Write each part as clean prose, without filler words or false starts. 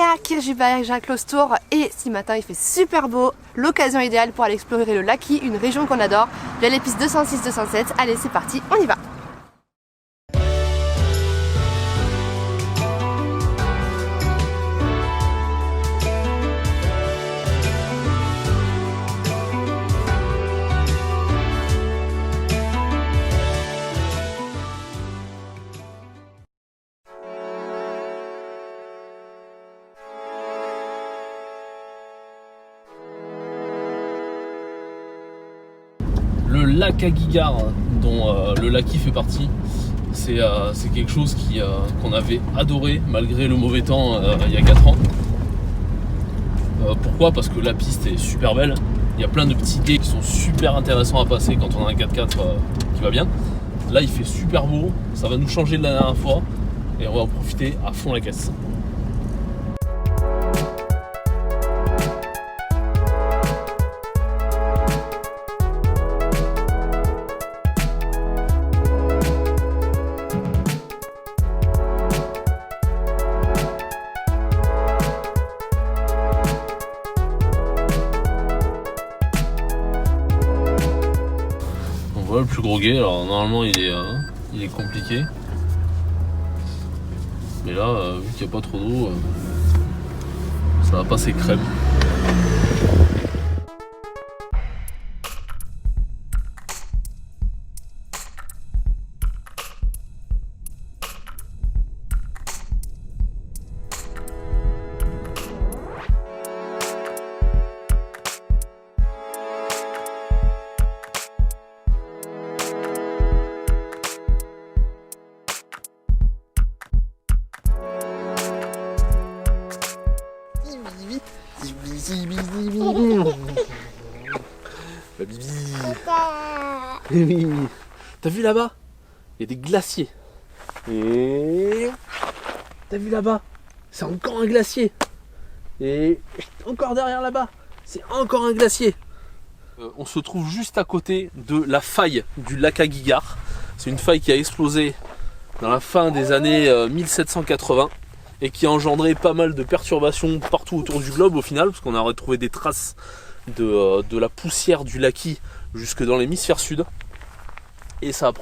à Kirchberg, Jacques-Claustour et ce matin il fait super beau, l'occasion idéale pour aller explorer le Laki, une région qu'on adore, via les pistes 206-207. Allez c'est parti, on y va. Le lac à Guigard, dont le Laki fait partie, c'est quelque chose qu'on avait adoré malgré le mauvais temps il y a 4 ans. Pourquoi? Parce que la piste est super belle, il y a plein de petits quais qui sont super intéressants à passer quand on a un 4x4 qui va bien. Là il fait super beau, ça va nous changer de la dernière fois et on va en profiter à fond la caisse. Voilà le plus gros gué, alors normalement il est compliqué. Mais là, vu qu'il n'y a pas trop d'eau, ça va passer crème. T'as vu là-bas? Il y a des glaciers. Et t'as vu là-bas? C'est encore un glacier. Et encore derrière là-bas, c'est encore un glacier. On se trouve juste à côté de la faille du lac à Guigard. C'est une faille qui a explosé dans la fin des années 1780 et qui a engendré pas mal de perturbations partout autour du globe au final, parce qu'on a retrouvé des traces de la poussière du Laki jusque dans l'hémisphère sud. Et ça a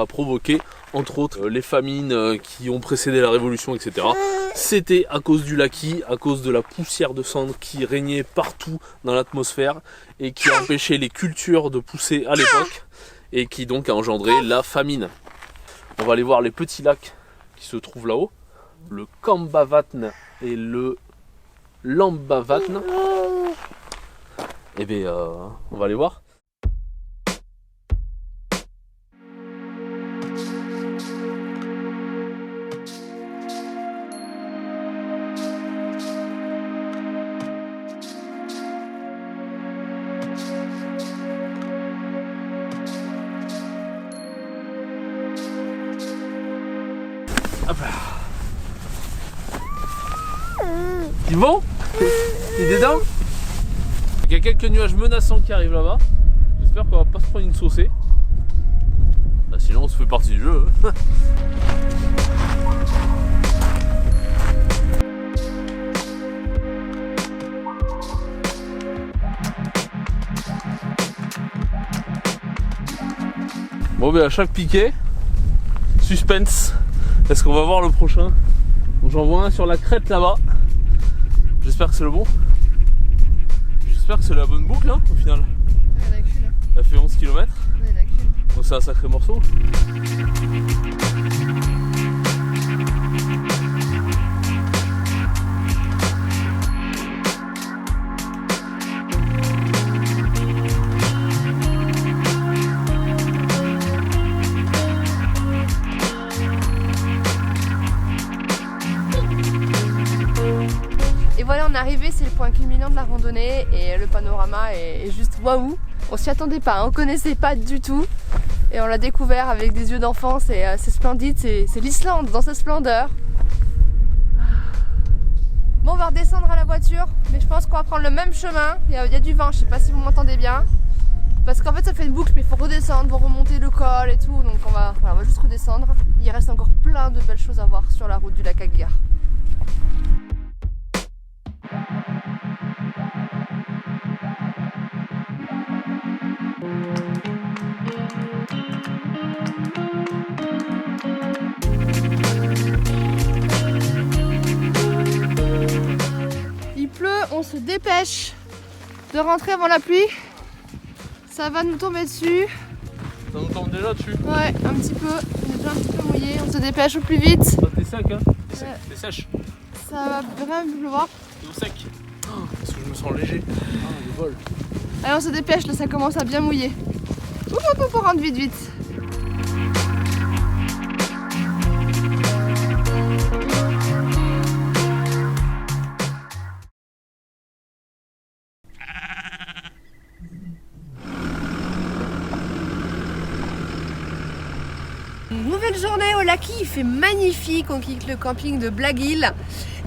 provoqué entre autres les famines qui ont précédé la révolution, etc. C'était à cause du Laki, à cause de la poussière de cendre qui régnait partout dans l'atmosphère et qui a empêché les cultures de pousser à l'époque et qui donc a engendré la famine. On va aller voir les petits lacs qui se trouvent là-haut, le Kambavatn et le Lambavatn. Et bien on va aller voir. Hop là. C'est bon? T'es dedans? Il y a quelques nuages menaçants qui arrivent là-bas. J'espère qu'on va pas se prendre une saucée. Bah, sinon on se fait partie du jeu. Bon ben à chaque piquet, suspense. Est-ce qu'on va voir le prochain? J'en vois un sur la crête là-bas. J'espère que c'est le bon. J'espère que c'est la bonne boucle hein, au final. Il y en a qu'une. Elle fait 11 km. Il y en a qu'une. Donc c'est un sacré morceau. Et voilà, on est arrivé, c'est le point culminant de la randonnée et le panorama est juste waouh. On s'y attendait pas, on connaissait pas du tout et on l'a découvert avec des yeux d'enfant, c'est splendide, c'est l'Islande dans sa splendeur. Bon, on va redescendre à la voiture, mais je pense qu'on va prendre le même chemin, il y a du vent, je sais pas si vous m'entendez bien. Parce qu'en fait ça fait une boucle, mais il faut redescendre, pour remonter le col et tout, donc voilà, on va juste redescendre. Il reste encore plein de belles choses à voir sur la route du lac à Guigard. se dépêche de rentrer avant la pluie. Ça va nous tomber dessus. Ça nous tombe déjà dessus. Ouais, un petit peu. On est déjà un petit peu mouillé. On se dépêche au plus vite. Ça t'es sec hein. Ouais. T'es sèche. Ça va vraiment pleuvoir. T'es au sec. Oh, parce que je me sens léger. Ah, le vol. Allez, on se dépêche, là ça commence à bien mouiller. On rentre vite vite. Nouvelle journée au Laki, il fait magnifique, on quitte le camping de Blaguil.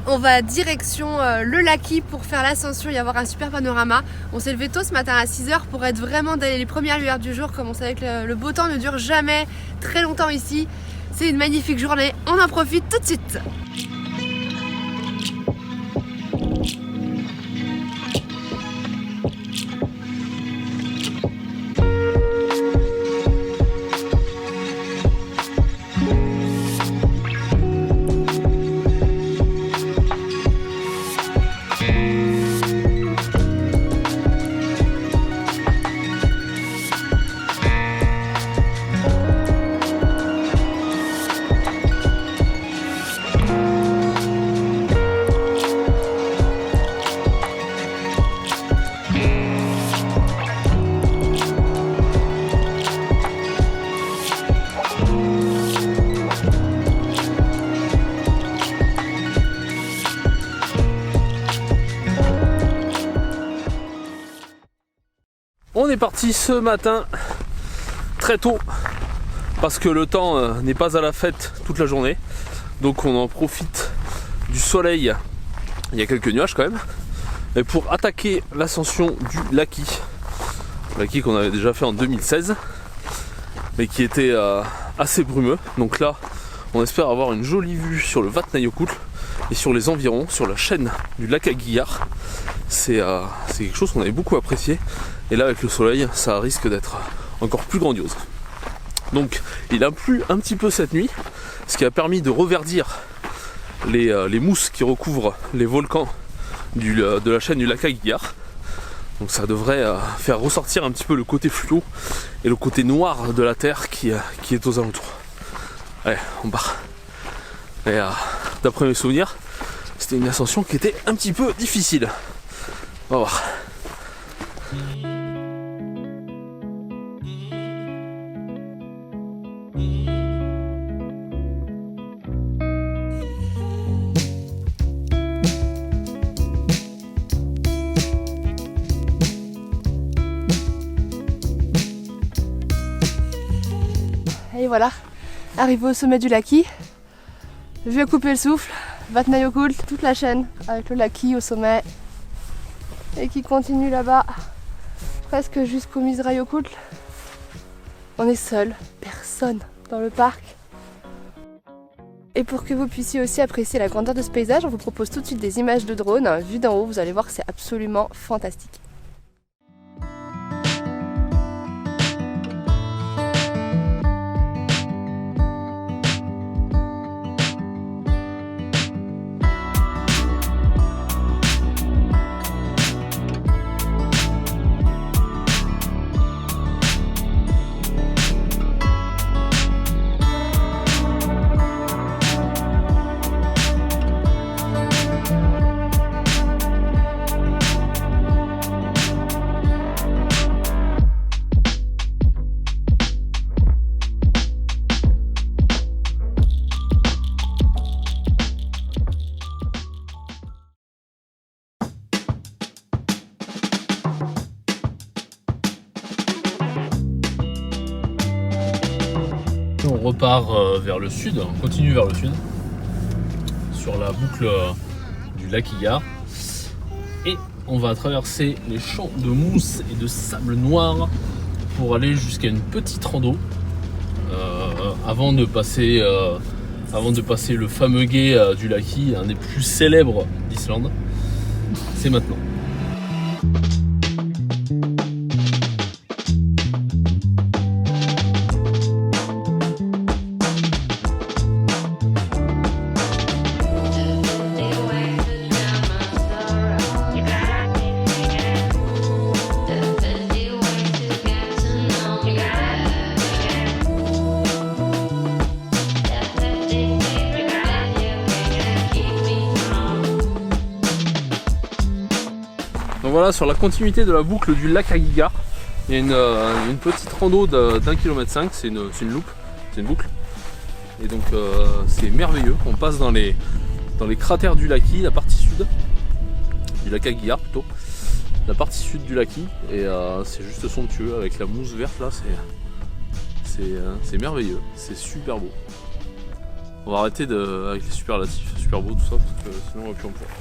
On va direction le Laki pour faire l'ascension et avoir un super panorama. On s'est levé tôt ce matin à 6 h pour être vraiment dans les premières lueurs du jour. Comme on savait que le beau temps ne dure jamais très longtemps ici. C'est une magnifique journée, on en profite tout de suite. On est parti ce matin très tôt parce que le temps n'est pas à la fête toute la journée, donc on en profite du soleil. Il y a quelques nuages quand même, et pour attaquer l'ascension du Laki qu'on avait déjà fait en 2016 mais qui était assez brumeux. Donc là on espère avoir une jolie vue sur le Vatnajökull et sur les environs, sur la chaîne du lac Aguiar. C'est quelque chose qu'on avait beaucoup apprécié, et là avec le soleil ça risque d'être encore plus grandiose. Donc il a plu un petit peu cette nuit, ce qui a permis de reverdir les mousses qui recouvrent les volcans de la chaîne du lac Aguiar. Donc ça devrait faire ressortir un petit peu le côté fluo et le côté noir de la terre qui est aux alentours. Allez, on part. Et d'après mes souvenirs, c'était une ascension qui était un petit peu difficile. On va voir. Et voilà, arrivé au sommet du Laki. Vue à couper le souffle, Vatnajökull, toute la chaîne avec le Laki au sommet. Et qui continue là-bas, presque jusqu'au Mýrdalsjökull. On est seul, personne dans le parc. Et pour que vous puissiez aussi apprécier la grandeur de ce paysage, on vous propose tout de suite des images de drone. Vues d'en haut, vous allez voir que c'est absolument fantastique. On repart vers le sud, on continue vers le sud, sur la boucle du lac Aguiar. Et on va traverser les champs de mousse et de sable noir pour aller jusqu'à une petite rando avant de passer le fameux gué du Laki, un des plus célèbres d'Islande. C'est maintenant. voilà, sur la continuité de la boucle du lac à Guigard. Il y a une petite rando d'1,5 km, c'est une loupe, c'est une boucle. Et donc c'est merveilleux, on passe dans les cratères du Laki, la partie sud, du lac à Guigard plutôt, la partie sud du Laki, et c'est juste somptueux avec la mousse verte là, c'est merveilleux, c'est super beau. On va arrêter avec les superlatifs, super beau tout ça, parce que sinon on va plus en pouvoir.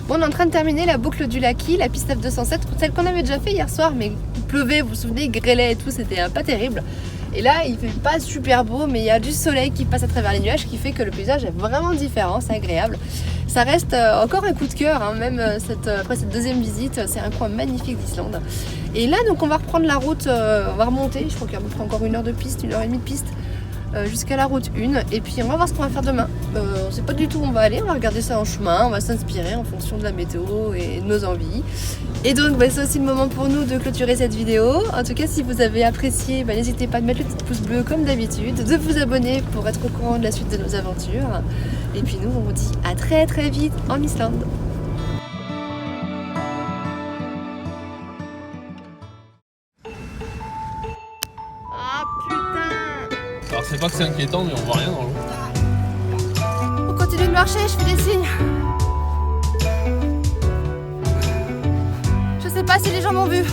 On est en train de terminer la boucle du Laki, la piste F207, celle qu'on avait déjà fait hier soir, mais il pleuvait, vous vous souvenez, il grêlait et tout, c'était pas terrible. Et là, il fait pas super beau, mais il y a du soleil qui passe à travers les nuages, qui fait que le paysage est vraiment différent, c'est agréable. Ça reste encore un coup de cœur, hein, même après cette deuxième visite, c'est un coin magnifique d'Islande. Et là, donc, on va reprendre la route, on va remonter, je crois qu'il y a à peu près encore 1 heure de piste, 1 heure et demie de piste. Jusqu'à la route 1 et puis on va voir ce qu'on va faire demain. On sait pas du tout où on va aller, on va regarder ça en chemin, on va s'inspirer en fonction de la météo et de nos envies. Et donc c'est aussi le moment pour nous de clôturer cette vidéo. En tout cas, si vous avez apprécié, n'hésitez pas à mettre le petit pouce bleu comme d'habitude, de vous abonner pour être au courant de la suite de nos aventures. Et puis nous, on vous dit à très très vite en Islande. Alors c'est pas que c'est inquiétant, mais on voit rien dans l'eau. On continue de marcher, je fais des signes. Je sais pas si les gens m'ont vu.